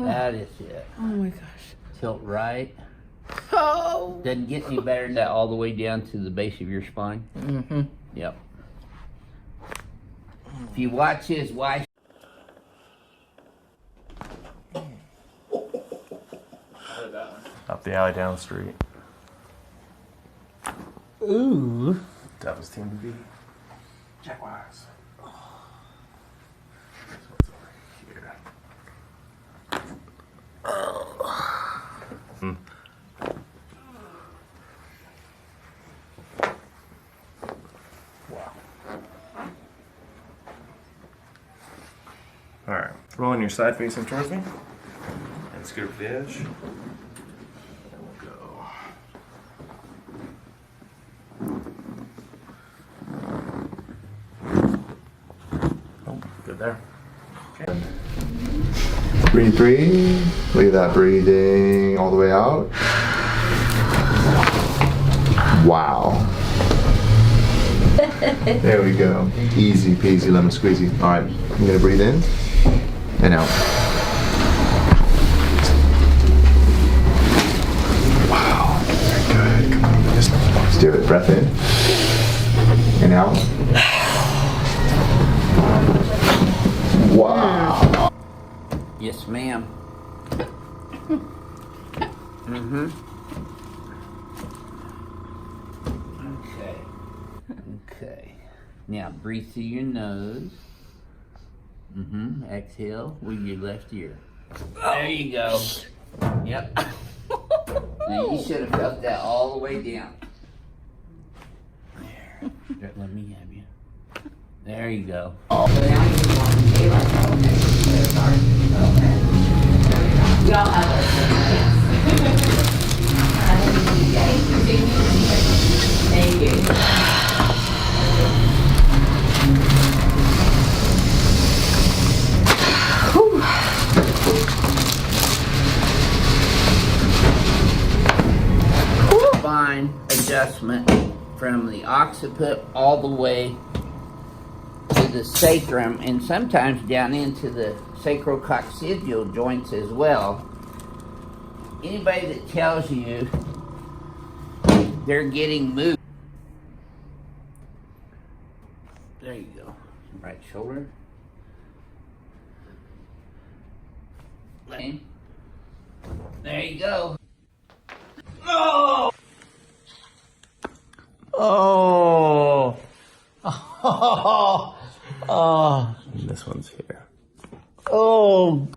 That is it. Oh my gosh. Tilt right. Oh. Doesn't get any better than that, all the way down to the base of your spine. Mm-hmm. Yep. If you watch his wife. Up the alley, down the street. Ooh. That was Team B. Check wise. Alright, rolling your side facing towards me. And scoop the edge. And we'll go. Oh, good there. Okay. Breathe 3. Look at that, breathing all the way out. Wow. There we go. Easy peasy lemon squeezy. Alright, I'm gonna breathe in and out. Wow. Very good. Come on, let's do it. Breath in and out. Wow. Yes, ma'am. Mm-hmm. Okay. Okay. Now breathe through your nose. Mm-hmm. Exhale with your left ear. There you go. Yep. Now you should have felt that all the way down. There. Let me have you. There you go. We all have Thank you. Spine adjustment from the occiput all the way to the sacrum, and sometimes down into the sacrococcygeal joints as well. Anybody that tells you they're getting moved. There you go. Right shoulder. Left. There you go. Oh! Oh! Oh! Oh! And this one's here. Oh!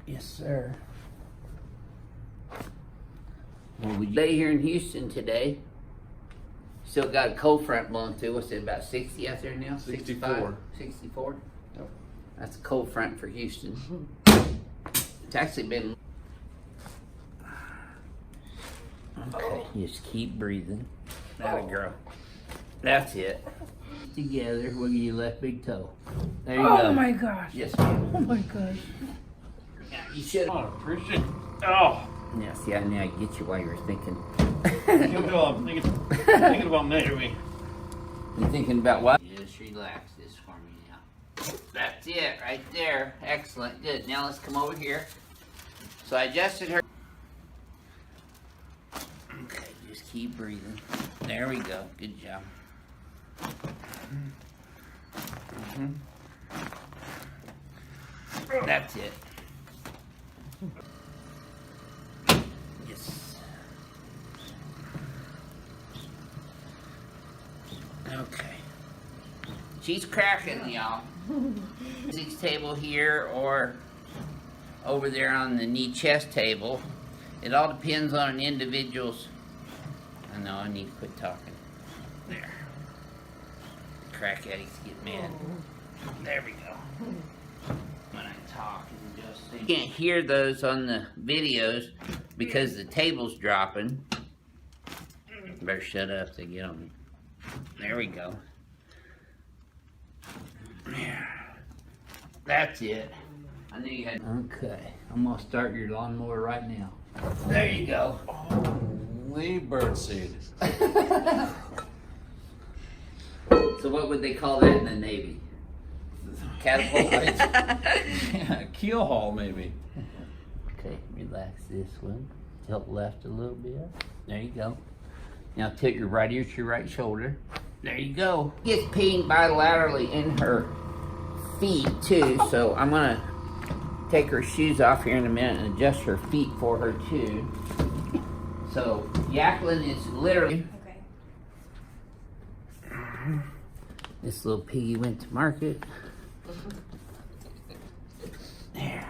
Yes, sir. Well, we lay here in Houston today. Still got a cold front blowing through. What's it, about 60 out there now? 64. 64? Yep. That's a cold front for Houston. It's actually been... Okay, just keep breathing. That'll grow. That's it. Together, wiggle your left big toe. There you go. Oh my gosh. Yes, ma'am. Oh my gosh. Yeah, you should. Oh, appreciate it. Oh! Yeah, see, I knew I'd get you while you were thinking. Good job. Thinking about me. You thinking about what? Just relax this for me now. That's it, right there. Excellent, good. Now let's come over here. So I adjusted her. Okay, just keep breathing. There we go. Good job. Mm-hmm. That's it. Yes. Okay. She's cracking, y'all. Physics table here or over there on the knee chest table. It all depends on an individual's. I know I need to quit talking. There. Crack addicts get mad. There we go. When I talk and just think. You can't hear those on the videos because the table's dropping. Better shut up, they get on me. There we go. That's it. I knew you had. Okay, I'm gonna start your lawnmower right now. There you go. Holy birdseed. So what would they call that in the Navy? Catapult? Yeah, keel haul maybe. Okay, relax this one. Tilt left a little bit. There you go. Now tilt your right ear to your right shoulder. There you go. Gets pain bilaterally in her feet too, so I'm gonna take her shoes off here in a minute and adjust her feet for her too. So Jacqueline is literally. Okay. This little piggy went to market. There.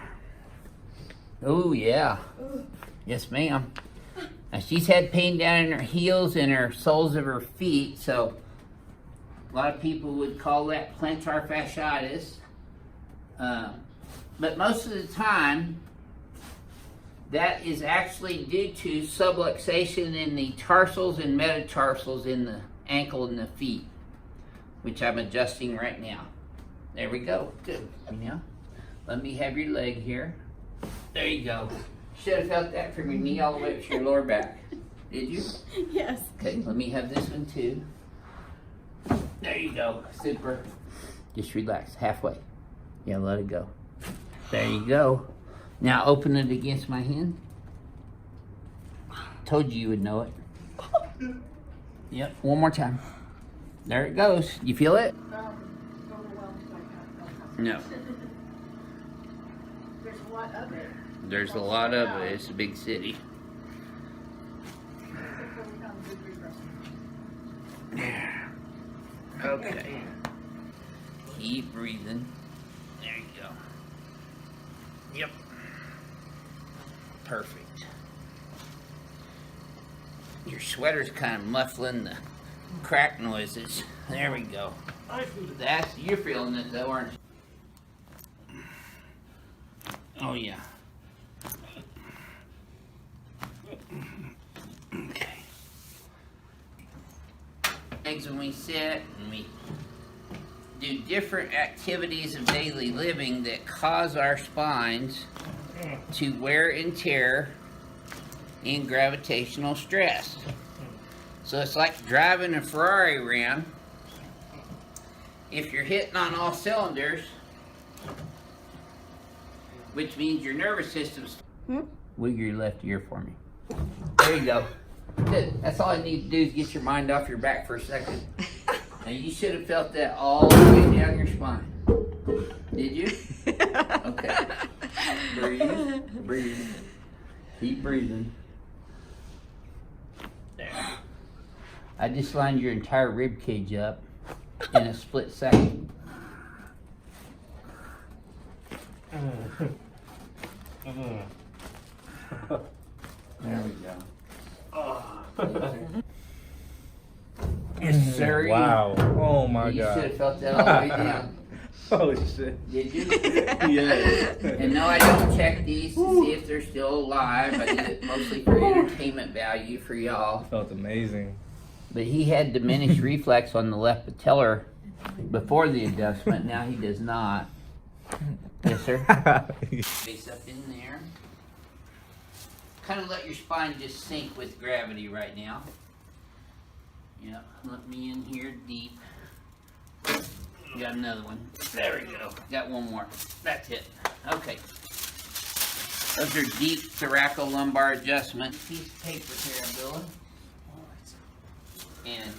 Oh yeah. Yes, ma'am. Now she's had pain down in her heels and her soles of her feet, so a lot of people would call that plantar fasciitis. But most of the time, that is actually due to subluxation in the tarsals and metatarsals in the ankle and the feet, which I'm adjusting right now. There we go. Good. Now, let me have your leg here. There you go. Should have felt that from your knee all the way up to your lower back. Did you? Yes. Okay, let me have this one too. There you go. Super. Just relax. Halfway. Yeah, let it go. There you go. Now open it against my hand. Told you would know it. Yep, one more time. There it goes. You feel it? No. There's a lot of it. There's a lot of it. It's a big city. Okay. Keep breathing. There you go. Yep. Perfect. Your sweater's kind of muffling the crack noises. There we go. You're feeling it though, aren't you? Oh yeah. Okay. Things when we sit and we do different activities of daily living that cause our spines to wear and tear in gravitational stress. So it's like driving a Ferrari around. If you're hitting on all cylinders, which means your nervous system's... Wiggle your left ear for me. There you go. Good. That's all I need to do is get your mind off your back for a second. Now you should have felt that all the way down your spine. Did you? Okay. Breathe. Breathe. Keep breathing. There. I just lined your entire rib cage up in a split second. There we go. Yes, sir. Wow. Oh my You should god. have felt that all the way down. Oh shit. Did you? Yeah. And no, I don't check these to see if they're still alive. I did it mostly for entertainment value for y'all. Felt amazing. But he had diminished reflex on the left patellar before the adjustment. Now he does not. Yes, sir. Face up in there. Kind of let your spine just sink with gravity right now. Yeah, let me in here deep. Got another one. There we go. Got one more. That's it. Okay. Those are deep thoracolumbar adjustments. Piece of paper here, Billy. And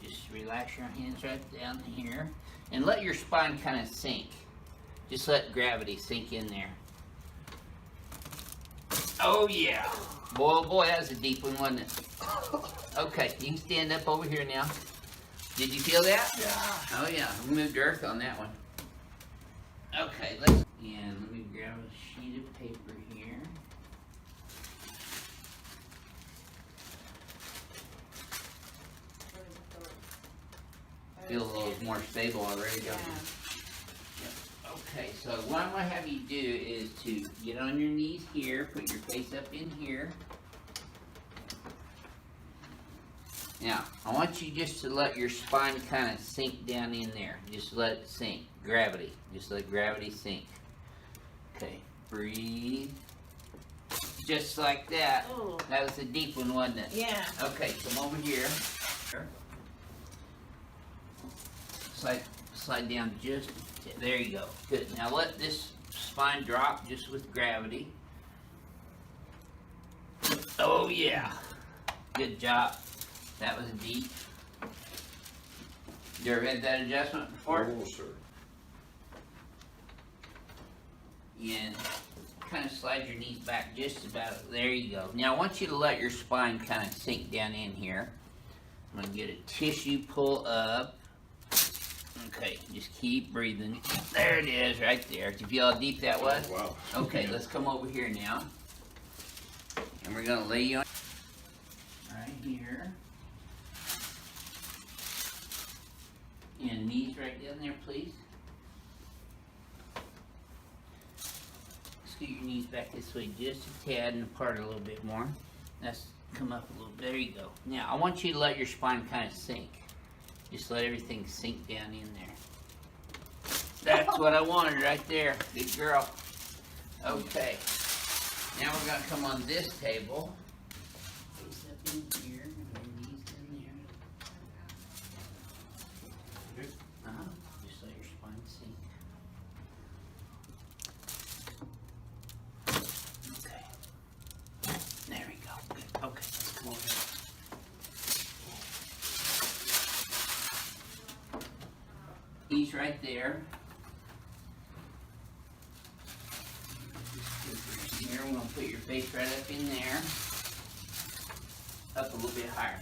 just relax your hands right down here. And let your spine kind of sink. Just let gravity sink in there. Oh yeah. Boy, oh boy, that was a deep one, wasn't it? Okay, you can stand up over here now. Did you feel that? Yeah. Oh yeah, we moved earth on that one. Okay, let me grab a sheet of paper here. Feel a little more stable already, don't you? Yep. Okay, so what I'm going to have you do is to get on your knees here, put your face up in here. Now, I want you just to let your spine kind of sink down in there. Just let it sink. Gravity. Just let gravity sink. Okay, breathe. Just like that. Ooh. That was a deep one, wasn't it? Yeah. Okay, come over here. Slide down just, there you go. Good. Now let this spine drop just with gravity. Oh yeah. Good job. That was deep. You ever had that adjustment before? Oh, sir. And kind of slide your knees back just about. There you go. Now I want you to let your spine kind of sink down in here. I'm gonna get a tissue pull up. Okay, just keep breathing. There it is, right there. Do you feel how deep that was? Wow. Okay, let's come over here now. And we're gonna lay you on right here. And knees right down there, please. Scoot your knees back this way just a tad and apart a little bit more. That's come up a little. There you go. Now I want you to let your spine kind of sink. Just let everything sink down in there. That's what I wanted right there. Good girl. Okay. Now we're gonna come on this table. Face up in here, and your knees in there. Just let your spine sink. Okay. There we go. Good. Okay, let's come over here. He's right there. Here, we're gonna put your face right up in there. Up a little bit higher.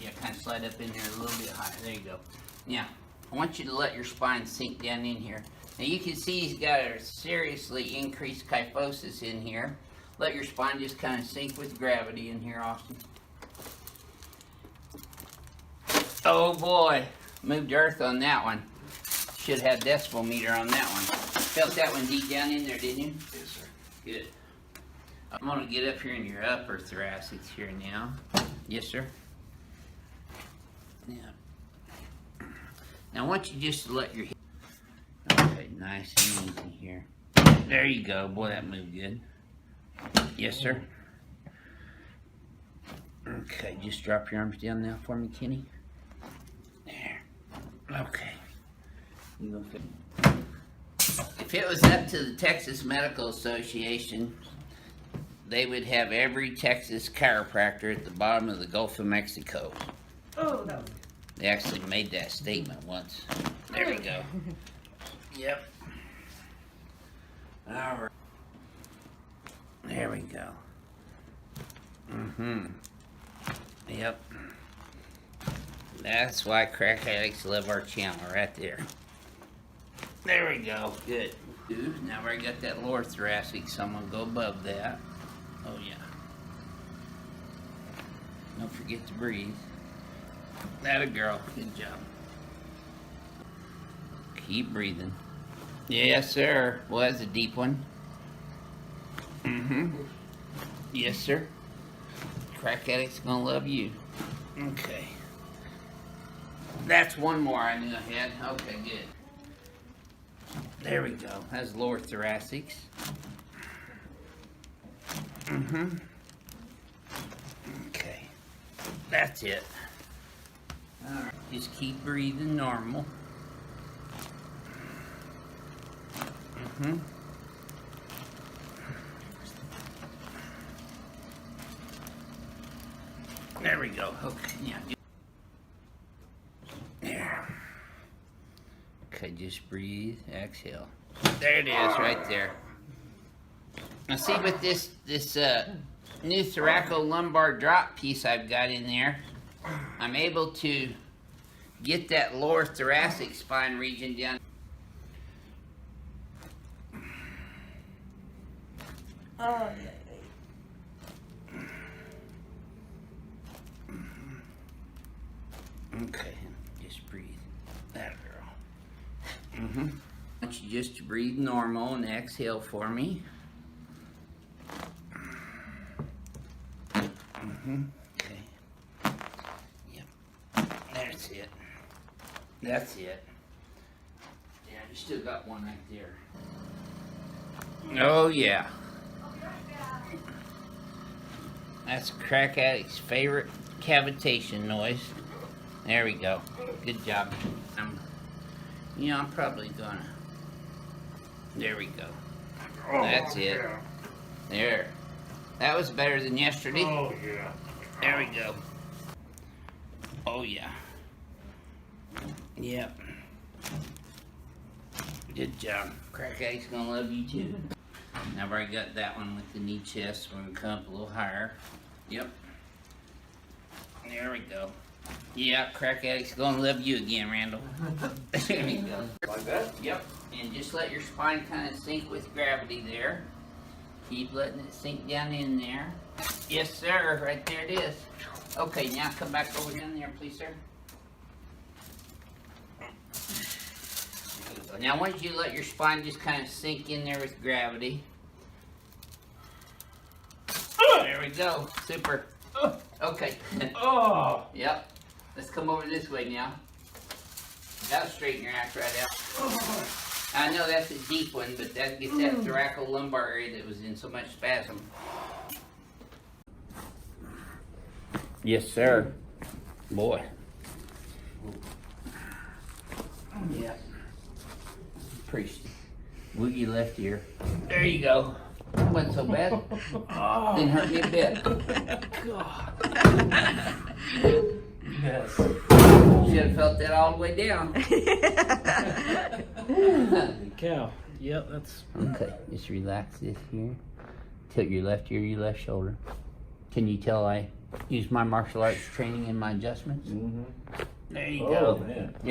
Yeah, kind of slide up in there a little bit higher. There you go. Now, I want you to let your spine sink down in here. Now you can see he's got a seriously increased kyphosis in here. Let your spine just kind of sink with gravity in here, Austin. Oh boy, moved earth on that one. Should have decibel meter on that one. Felt that one deep down in there, didn't you? Yes, sir. Good. I'm gonna get up here in your upper thoracics here now. Yes, sir. Yeah. Now I want you just to let your hip. Okay, nice and easy here. There you go. Boy, that moved good. Yes, sir. Okay, just drop your arms down now for me, Kenny. There. Okay. You gonna fit. If it was up to the Texas Medical Association, they would have every Texas chiropractor at the bottom of the Gulf of Mexico. Oh, no. They actually made that statement once. There we go. Yep. All right. There we go. Yep. That's why crack addicts love our channel right there. There we go. Good. Good. Now I got that lower thoracic, so I'm gonna go above that. Oh yeah. Don't forget to breathe. That a girl. Good job. Keep breathing. Yes, sir. Well, that's a deep one. Yes, sir. Crack addict's gonna love you. Okay. That's one more I knew I had. Okay, good. There we go. That's lower thoracics. Okay. That's it. Alright. Just keep breathing normal. There we go. Okay, yeah. There. Okay, just breathe, exhale. There it is, right there. Now see with this new thoracolumbar drop piece I've got in there, I'm able to get that lower thoracic spine region down. Oh, yeah. Okay, just breathe. That girl. I want you just to breathe normal and exhale for me. Okay. Yep. That's it. That's it. Yeah, you still got one right there. Oh yeah. That's a crack addict's favorite cavitation noise. There we go. Good job. I'm probably gonna. There we go. That's it. There. That was better than yesterday. Oh, yeah. There we go. Oh, yeah. Yep. Good job. Crack Addict's gonna love you too. Now I've already got that one with the knee chest. We're gonna come up a little higher. Yep. There we go. Yeah, Crack Addict's gonna love you again, Randall. There we go. Like that? Yep. And just let your spine kind of sink with gravity there. Keep letting it sink down in there. Yes, sir. Right there it is. Okay, now come back over down there, please, sir. Now, I want you to let your spine just kind of sink in there with gravity. There we go. Super. Okay. Oh! Yep. Let's come over this way now. That'll straighten your ass right out. I know that's a deep one, but that gets that thoracolumbar area that was in so much spasm. Yes, sir. Boy. Yeah. Priest. Woogie left ear. There you go. That wasn't so bad. Didn't hurt me a bit. Yes. Should have felt that all the way down. Cow. Yep, that's. Okay, just relax this here. Tilt your left ear, your left shoulder. Can you tell I use my martial arts training in my adjustments? Mm-hmm. There you Oh, go. man.